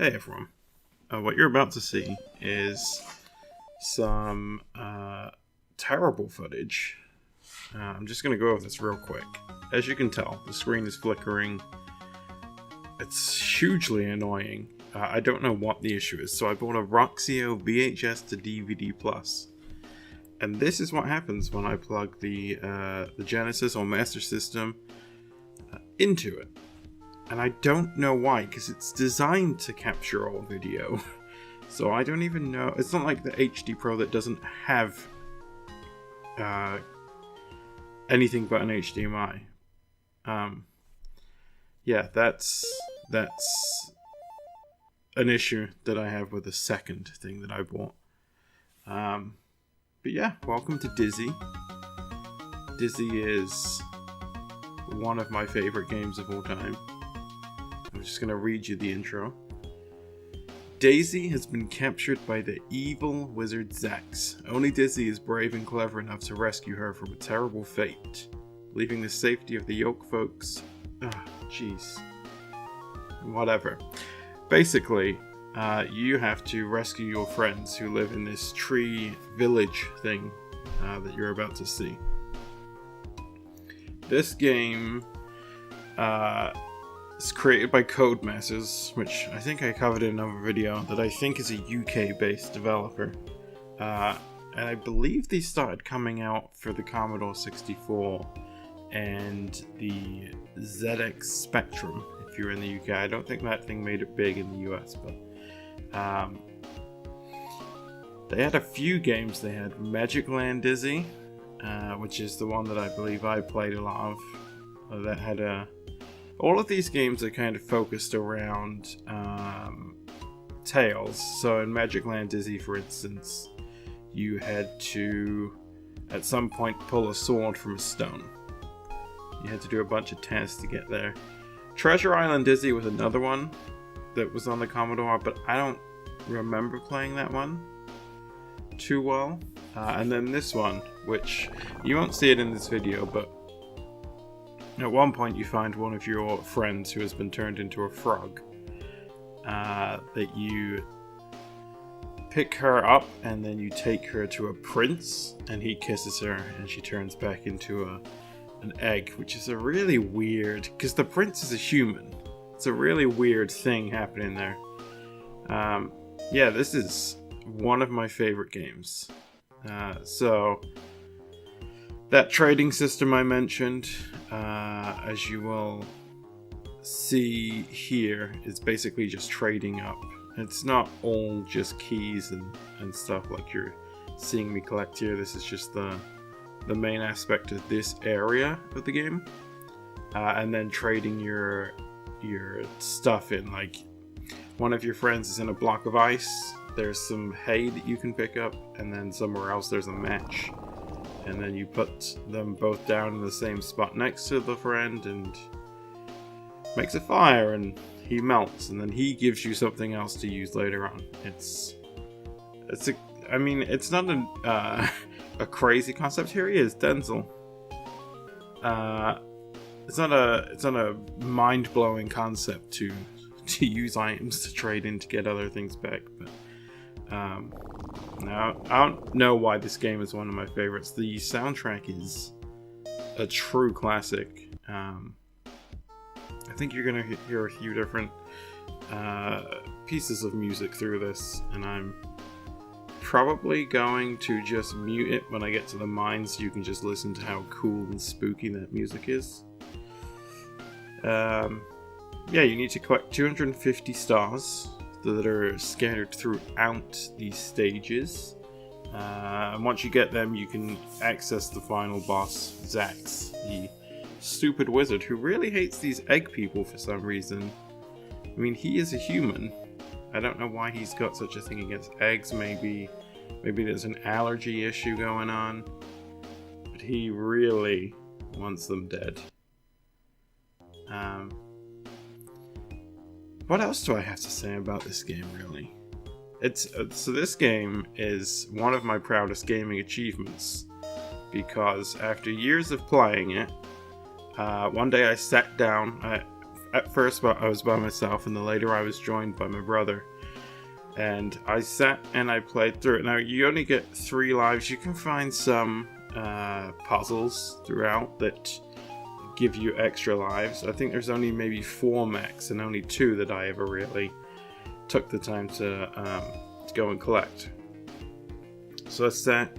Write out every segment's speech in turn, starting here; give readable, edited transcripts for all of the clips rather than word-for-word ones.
Hey everyone, what you're about to see is some terrible footage. I'm just going to go over this real quick. As you can tell, the screen is flickering. It's hugely annoying. I don't know what the issue is, so I bought a Roxio VHS to DVD Plus. And this is what happens when I plug the Genesis or Master System into it. And I don't know why, because it's designed to capture all video. So I don't even know. It's not like the HD Pro that doesn't have anything but an HDMI. Yeah, that's an issue that I have with the second thing that I bought. But yeah, welcome to Dizzy. Dizzy is one of my favorite games of all time. I'm just going to read you the intro. Daisy has been captured by the evil wizard Zax. Only Dizzy is brave and clever enough to rescue her from a terrible fate, leaving the safety of the Yoke folks. Jeez. Whatever. Basically, you have to rescue your friends who live in this tree village thing that you're about to see. This game is created by Codemasters, which I think I covered in another video, that I think is a UK-based developer. And I believe they started coming out for the Commodore 64 and the ZX Spectrum, if you're in the UK. I don't think that thing made it big in the US, but they had a few games. They had Magic Land Dizzy, which is the one that I believe I played a lot of. That had all of these games are kind of focused around tales. So in Magic Land Dizzy, for instance, you had to, at some point, pull a sword from a stone. You had to do a bunch of tests to get there. Treasure Island Dizzy was another one that was on the Commodore, but I don't remember playing that one too well. And then this one, which you won't see it in this video, but at one point you find one of your friends who has been turned into a frog. That you pick her up and then you take her to a prince and he kisses her and she turns back into an egg, which is a really weird, because the prince is a human. It's a really weird thing happening there. Yeah, this is one of my favorite games. So that trading system I mentioned, as you will see here, is basically just trading up. It's not all just keys and stuff like you're seeing me collect here. This is just the main aspect of this area of the game. And then trading your stuff in. Like, one of your friends is in a block of ice. There's some hay that you can pick up, and then somewhere else there's a match. And then you put them both down in the same spot next to the friend and makes a fire and he melts, and then he gives you something else to use later on. It's not a crazy concept. Here he is, Denzel. It's not a mind-blowing concept to use items to trade in to get other things back, but now, I don't know why this game is one of my favorites. The soundtrack is a true classic. I think you're going to hear a few different pieces of music through this, and I'm probably going to just mute it when I get to the mine so you can just listen to how cool and spooky that music is. Yeah, you need to collect 250 stars that are scattered throughout these stages. And once you get them, you can access the final boss, Zax, the stupid wizard who really hates these egg people for some reason. I mean, he is a human. I don't know why he's got such a thing against eggs. Maybe there's an allergy issue going on. But he really wants them dead. What else do I have to say about this game, really? So this game is one of my proudest gaming achievements, because after years of playing it, one day I sat down. at first I was by myself, and then later I was joined by my brother. And I sat and I played through it. Now, you only get 3 lives. You can find some puzzles throughout that give you extra lives. I think there's only maybe 4 max, and only 2 that I ever really took the time to go and collect. So I sat,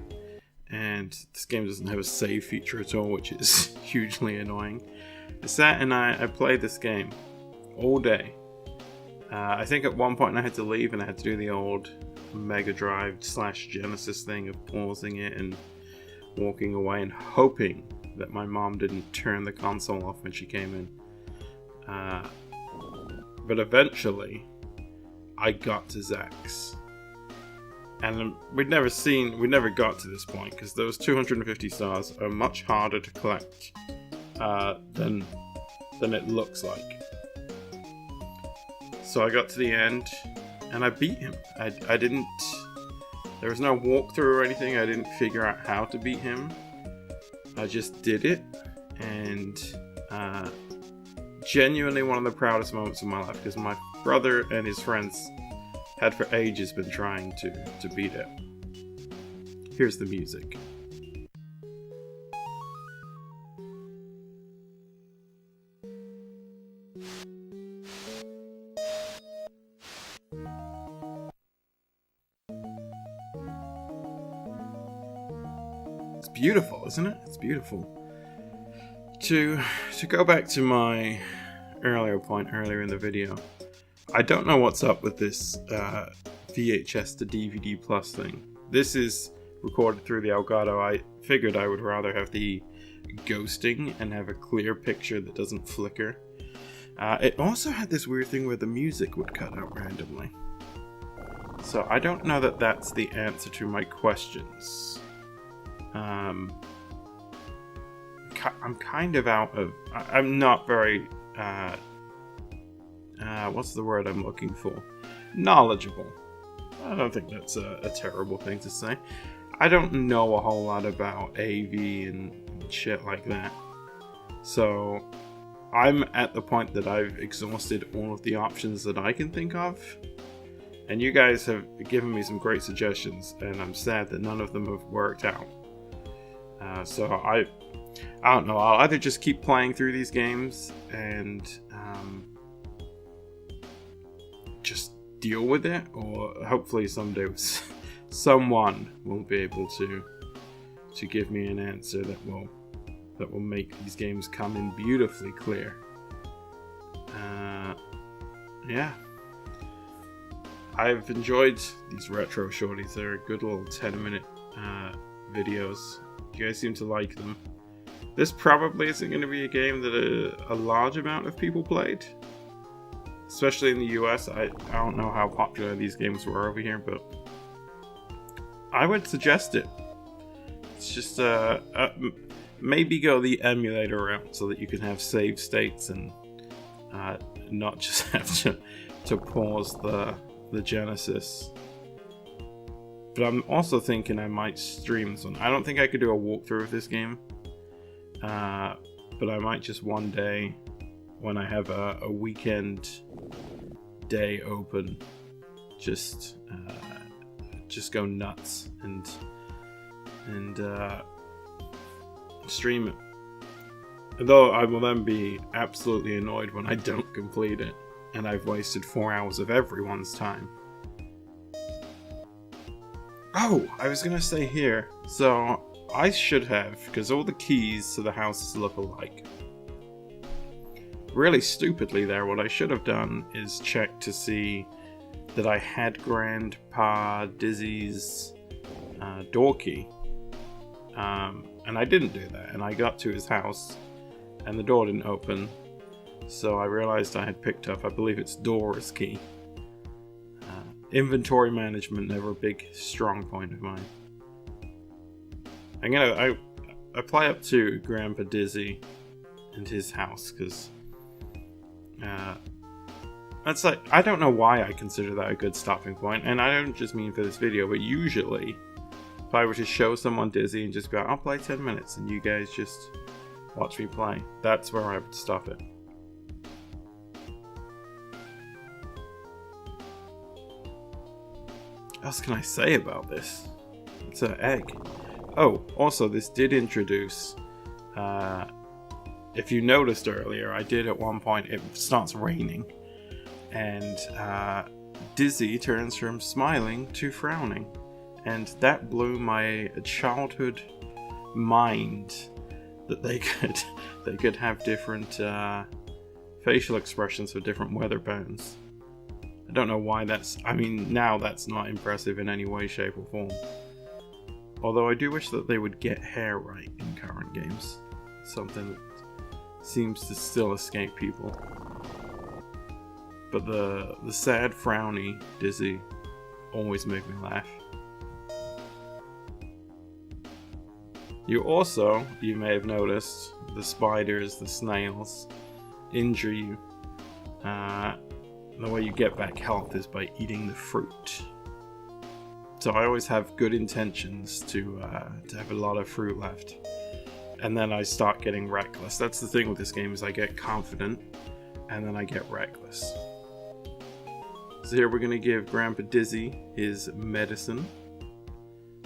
and this game doesn't have a save feature at all, which is hugely annoying. I sat and I played this game all day. I think at one point I had to leave and I had to do the old Mega Drive / Genesis thing of pausing it and walking away and hoping that my mom didn't turn the console off when she came in. But eventually, I got to Zack's. And we'd never got to this point, because those 250 stars are much harder to collect than it looks like. So I got to the end, and I beat him. I didn't... There was no walkthrough or anything. I didn't figure out how to beat him. I just did it, and genuinely one of the proudest moments of my life, because my brother and his friends had for ages been trying to beat it. Here's the music. It's beautiful, isn't it? It's beautiful. To go back to my earlier point earlier in the video, I don't know what's up with this VHS to DVD plus thing. This is recorded through the Elgato. I figured I would rather have the ghosting and have a clear picture that doesn't flicker. It also had this weird thing where the music would cut out randomly. So I don't know that that's the answer to my questions. I'm kind of out of... I'm not very... what's the word I'm looking for? Knowledgeable. I don't think that's a terrible thing to say. I don't know a whole lot about AV and shit like that. So I'm at the point that I've exhausted all of the options that I can think of. And you guys have given me some great suggestions, and I'm sad that none of them have worked out. So I don't know. I'll either just keep playing through these games and just deal with it, or hopefully someday someone will be able to give me an answer that will make these games come in beautifully clear. Yeah. I've enjoyed these retro shorties. They're good little 10-minute videos. You guys seem to like them. This probably isn't going to be a game that a large amount of people played. Especially in the US. I don't know how popular these games were over here, but I would suggest it. It's just maybe go the emulator route so that you can have save states and not just have to pause the Genesis. But I'm also thinking I might stream this one. I don't think I could do a walkthrough of this game. But I might just one day, when I have a weekend day open, just go nuts and stream it. Although I will then be absolutely annoyed when I don't complete it, and I've wasted 4 hours of everyone's time. Oh, I was gonna say here, so I should have, because all the keys to the houses look alike. Really stupidly there, what I should have done is check to see that I had Grandpa Dizzy's door key. And I didn't do that, and I got to his house, and the door didn't open, so I realized I had picked up, I believe it's Dora's key. Inventory management, never a big, strong point of mine. I play up to Grandpa Dizzy and his house, because that's like, I don't know why I consider that a good stopping point, and I don't just mean for this video, but usually if I were to show someone Dizzy and just be like, I'll play 10 minutes and you guys just watch me play, that's where I would stop it. What else can I say about this? It's an egg. Oh, also, this did introduce... if you noticed earlier, I did at one point, it starts raining. And Dizzy turns from smiling to frowning. And that blew my childhood mind that they could have different facial expressions for different weather patterns. I don't know why that's... I mean, now that's not impressive in any way, shape or form. Although I do wish that they would get hair right in current games. Something that seems to still escape people. But the sad, frowny Dizzy always make me laugh. You may have noticed, the spiders, the snails, injure you. The way you get back health is by eating the fruit. So I always have good intentions to have a lot of fruit left. And then I start getting reckless. That's the thing with this game, is I get confident, and then I get reckless. So here we're going to give Grandpa Dizzy his medicine.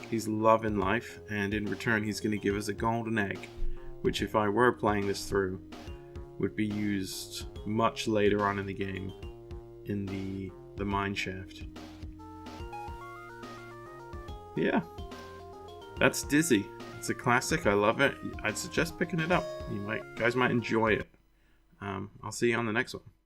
He's loving life, and in return he's going to give us a golden egg, which if I were playing this through, would be used much later on in the game in the mine shaft. Yeah, that's Dizzy. It's a classic. I love it. I'd suggest picking it up. You guys might enjoy it. I'll see you on the next one.